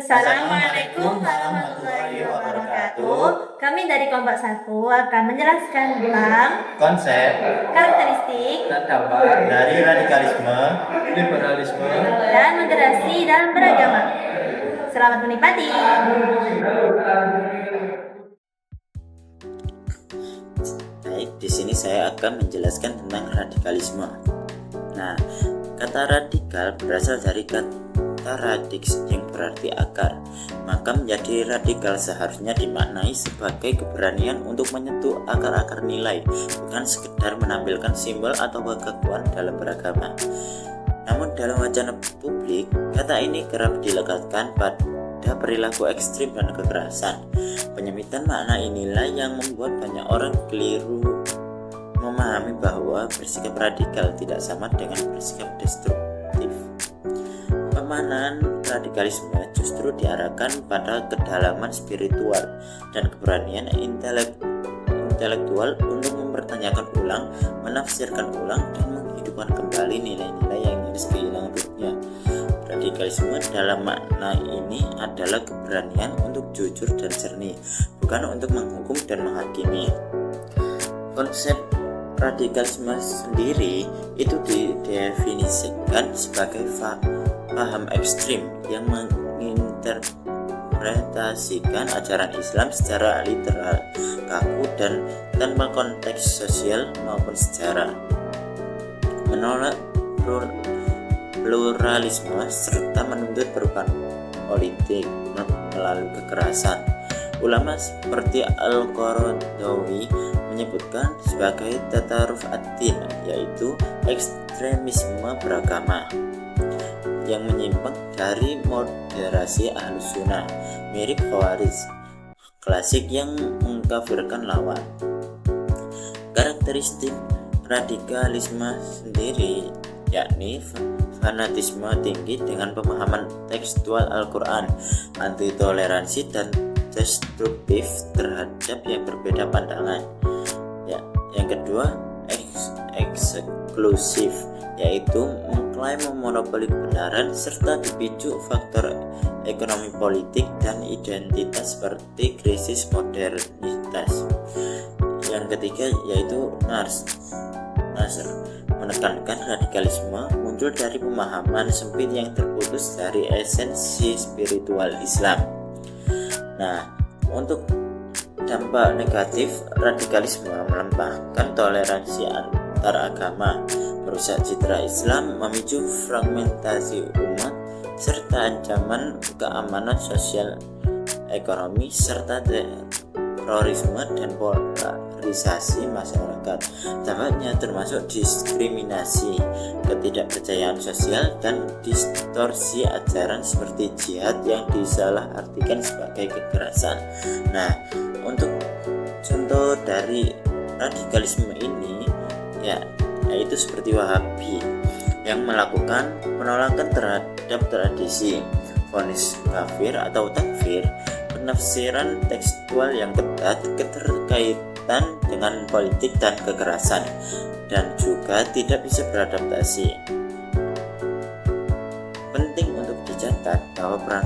Assalamualaikum warahmatullahi wabarakatuh. Kami dari kelompok 1 akan menjelaskan tentang konsep, karakteristik, dan dampak dari radikalisme, liberalisme, dan moderasi dalam beragama. Selamat menikmati. Baik, di sini saya akan menjelaskan tentang radikalisme. Nah, kata radikal berasal dari kata radix yang berarti akar. Maka menjadi radikal seharusnya dimaknai sebagai keberanian untuk menyentuh akar-akar nilai, bukan sekedar menampilkan simbol atau kekaguan dalam beragama. Namun dalam wacana publik, kata ini kerap dilekatkan pada perilaku ekstrim dan kekerasan. Penyempitan makna inilah yang membuat banyak orang keliru memahami bahwa bersikap radikal tidak sama dengan bersikap destruktif. Pemahaman radikalisme justru diarahkan pada kedalaman spiritual dan keberanian intelektual untuk mempertanyakan ulang, menafsirkan ulang, dan menghidupkan kembali nilai-nilai yang nyaris kehilangan ruhnya. Radikalisme dalam makna ini adalah keberanian untuk jujur dan jernih, bukan untuk menghukum dan menghakimi. Konsep radikalisme sendiri itu didefinisikan sebagai paham ekstrim yang menginterpretasikan ajaran Islam secara literal, kaku, dan tanpa konteks sosial maupun sejarah. Menolak pluralisme serta menuntut perubahan politik melalui kekerasan. Ulama seperti Al-Qaradawi menyebutkan sebagai tataruf ad-din, yaitu ekstremisme beragama yang menyimpang dari moderasi Ahlus Sunnah, mirip Khawarij klasik yang mengkafirkan lawan. Karakteristik radikalisme sendiri yakni fanatisme tinggi dengan pemahaman tekstual Al-Quran, anti toleransi, dan destruktif terhadap yang berbeda pandangan. Yang kedua, eksklusif, yaitu mengklaim memonopoli kebenaran serta dipicu faktor ekonomi, politik, dan identitas seperti krisis modernitas. Yang ketiga yaitu Nasr, menekankan radikalisme muncul dari pemahaman sempit yang terputus dari esensi spiritual Islam. Nah, untuk dampak negatif, radikalisme melembahkan toleransi antar agama, merusak citra Islam, memicu fragmentasi umat, serta ancaman keamanan sosial, ekonomi, serta terorisme dan polarisasi masyarakat. Dampaknya termasuk diskriminasi, ketidakpercayaan sosial, dan distorsi ajaran seperti jihad yang disalahartikan sebagai kekerasan. Nah, untuk contoh dari radikalisme ini yaitu seperti Wahabi yang melakukan penolakan terhadap tradisi, vonis kafir atau takfir, penafsiran tekstual yang ketat, keterkaitan dengan politik dan kekerasan, dan juga tidak bisa beradaptasi. Penting untuk dicatat bahwa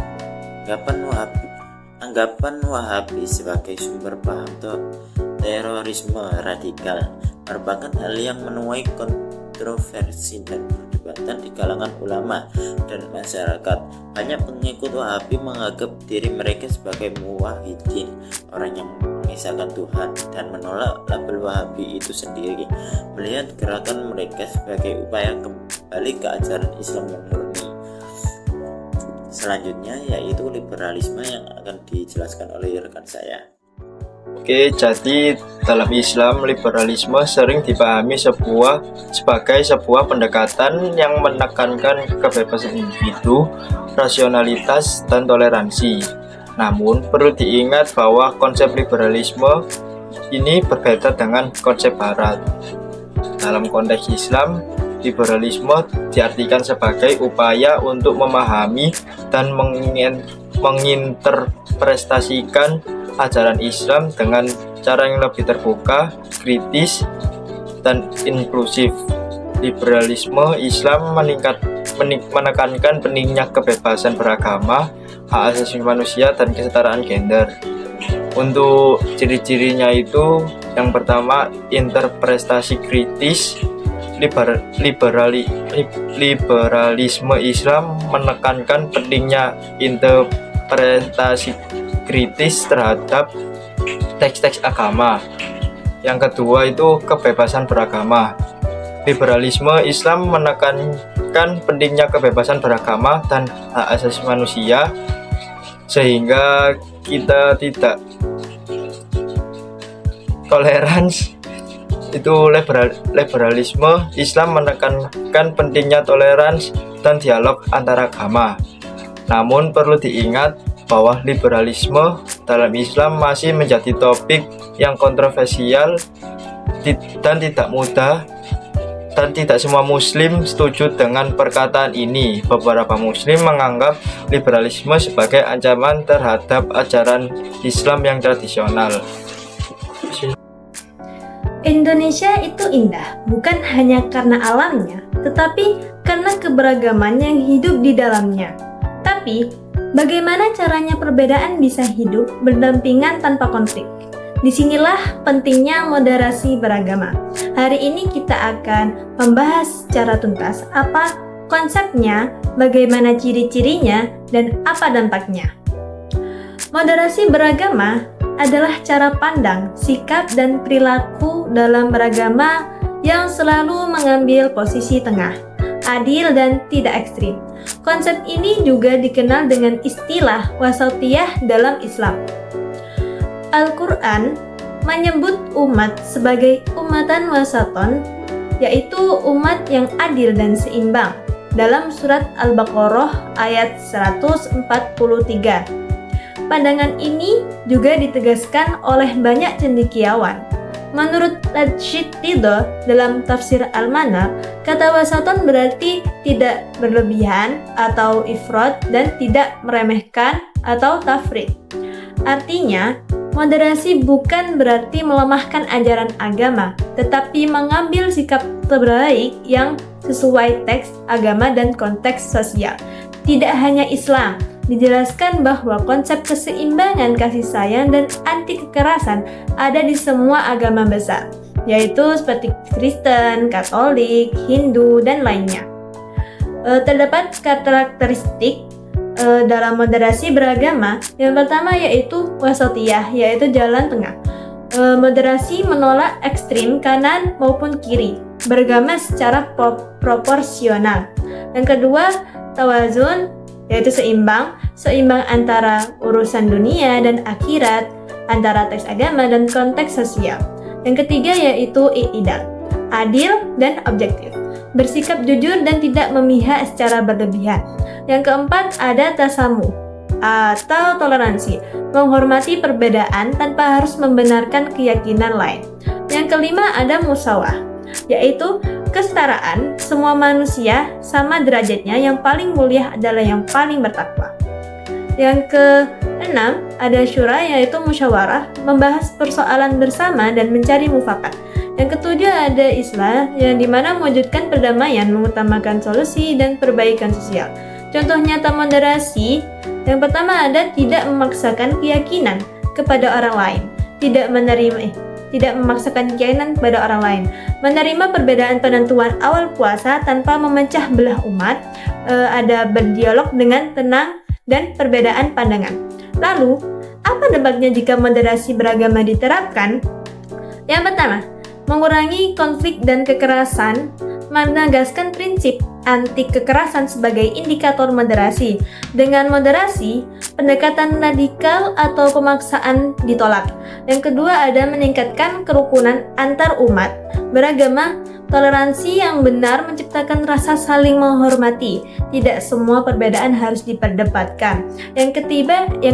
anggapan Wahabi sebagai sumber paham terorisme radikal merupakan hal yang menuai kontroversi dan perdebatan di kalangan ulama dan masyarakat. Banyak pengikut Wahabi menganggap diri mereka sebagai muwahhidin, orang yang mengisahkan Tuhan, dan menolak label Wahabi itu sendiri, melihat gerakan mereka sebagai upaya kembali ke ajaran Islam yang murni. Selanjutnya yaitu liberalisme yang akan dijelaskan oleh rekan saya. Oke, jadi dalam Islam, liberalisme sering dipahami sebagai sebuah pendekatan yang menekankan kebebasan individu, rasionalitas, dan toleransi. Namun, perlu diingat bahwa konsep liberalisme ini berbeda dengan konsep Barat. Dalam konteks Islam, liberalisme diartikan sebagai upaya untuk memahami dan menginterpretasikan ajaran Islam dengan cara yang lebih terbuka, kritis, dan inklusif. Liberalisme Islam menekankan pentingnya kebebasan beragama, hak asasi manusia dan kesetaraan gender. Untuk ciri-cirinya itu yang pertama interpretasi kritis. Liberalisme Islam menekankan pentingnya interpretasi kritis terhadap teks-teks agama. Yang kedua itu kebebasan beragama. Liberalisme Islam menekankan pentingnya kebebasan beragama dan hak asasi manusia, sehingga kita tidak toleransi. Itu liberalisme Islam menekankan pentingnya toleransi dan dialog antar agama. Namun perlu diingat bahwa liberalisme dalam Islam masih menjadi topik yang kontroversial dan tidak mudah, dan tidak semua muslim setuju dengan perkataan ini. Beberapa muslim menganggap liberalisme sebagai ancaman terhadap ajaran Islam yang tradisional. Indonesia itu indah, bukan hanya karena alamnya, tetapi karena keberagaman yang hidup di dalamnya. Tapi, bagaimana caranya perbedaan bisa hidup berdampingan tanpa konflik? Disinilah pentingnya moderasi beragama. Hari ini kita akan membahas secara tuntas apa konsepnya, bagaimana ciri-cirinya, dan apa dampaknya. Moderasi beragama adalah cara pandang, sikap, dan perilaku dalam beragama yang selalu mengambil posisi tengah, adil, dan tidak ekstrim. Konsep ini juga dikenal dengan istilah wasatiyah dalam Islam. Al-Quran menyebut umat sebagai umatan wasaton, yaitu umat yang adil dan seimbang, dalam surat Al-Baqarah ayat 143. Pandangan ini juga ditegaskan oleh banyak cendekiawan. Menurut Rashid Ridho dalam tafsir Al-Manar, kata wasaton berarti tidak berlebihan atau ifrat dan tidak meremehkan atau tafrid. Artinya, moderasi bukan berarti melemahkan ajaran agama, tetapi mengambil sikap terbaik yang sesuai teks agama dan konteks sosial. Tidak hanya Islam, dijelaskan bahwa konsep keseimbangan kasih sayang dan anti kekerasan ada di semua agama besar, yaitu seperti Kristen, Katolik, Hindu, dan lainnya. Terdapat karakteristik dalam moderasi beragama. Yang pertama yaitu wasatiyah, yaitu jalan tengah. Moderasi menolak ekstrim kanan maupun kiri, beragama secara proporsional. Yang kedua, tawazun, yaitu seimbang antara urusan dunia dan akhirat, antara teks agama dan konteks sosial. Yang ketiga yaitu i'tidal, adil dan objektif, bersikap jujur dan tidak memihak secara berlebihan. Yang keempat ada tasamuh atau toleransi, menghormati perbedaan tanpa harus membenarkan keyakinan lain. Yang kelima ada musawah, yaitu kesetaraan, semua manusia sama derajatnya, yang paling mulia adalah yang paling bertakwa. Yang keenam ada syura, yaitu musyawarah, membahas persoalan bersama dan mencari mufakat. Yang ketujuh ada islah, yang dimana mewujudkan perdamaian, mengutamakan solusi dan perbaikan sosial. Contoh nyata moderasi, yang pertama ada tidak memaksakan keyakinan kepada orang lain, tidak memaksakan keyakinan kepada orang lain, menerima perbedaan penentuan awal puasa tanpa memecah belah umat, ada berdialog dengan tenang dan perbedaan pandangan. Lalu, apa dampaknya jika moderasi beragama diterapkan? Yang pertama, mengurangi konflik dan kekerasan, menegaskan prinsip anti kekerasan sebagai indikator moderasi. Dengan moderasi, pendekatan radikal atau pemaksaan ditolak. Yang kedua ada meningkatkan kerukunan antar umat beragama, toleransi yang benar menciptakan rasa saling menghormati. Tidak semua perbedaan harus diperdebatkan. Yang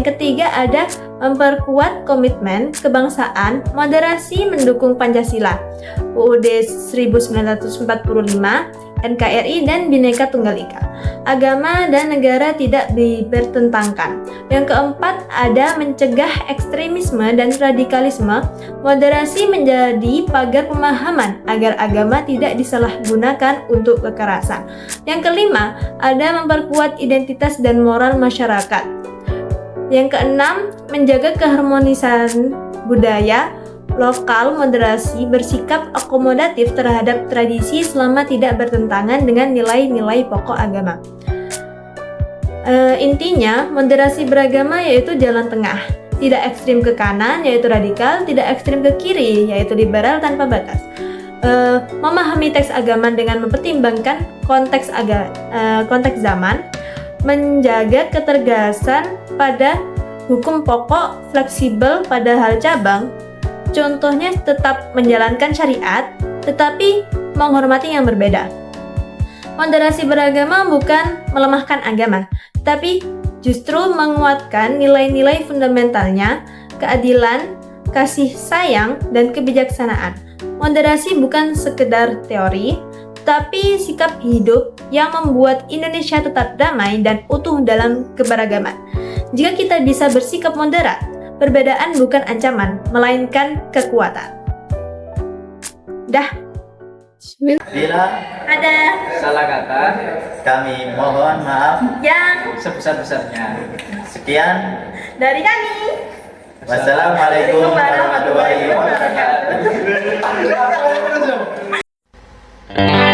ketiga ada memperkuat komitmen kebangsaan, moderasi mendukung Pancasila, UUD 1945, NKRI, dan Bhinneka Tunggal Ika. Agama dan negara tidak dipertentangkan. Yang keempat ada mencegah ekstremisme dan radikalisme. Moderasi menjadi pagar pemahaman agar agama tidak disalahgunakan untuk kekerasan. Yang kelima ada memperkuat identitas dan moral masyarakat. Yang keenam, menjaga keharmonisan budaya lokal, moderasi, bersikap akomodatif terhadap tradisi selama tidak bertentangan dengan nilai-nilai pokok agama. Intinya, moderasi beragama yaitu jalan tengah, tidak ekstrim ke kanan yaitu radikal, tidak ekstrim ke kiri yaitu liberal tanpa batas. Memahami teks agama dengan mempertimbangkan konteks zaman, menjaga ketegasan pada hukum pokok, fleksibel pada hal cabang. Contohnya tetap menjalankan syariat, tetapi menghormati yang berbeda. Moderasi beragama bukan melemahkan agama, tapi justru menguatkan nilai-nilai fundamentalnya, keadilan, kasih sayang, dan kebijaksanaan. Moderasi bukan sekedar teori, tapi sikap hidup yang membuat Indonesia tetap damai dan utuh dalam keberagaman. Jika kita bisa bersikap moderat, perbedaan bukan ancaman, melainkan kekuatan. Dah. Bila Ada Salah kata kami mohon maaf. yang sebesar-besarnya. Sekian. dari kami. Wassalamualaikum warahmatullahi wabarakatuh.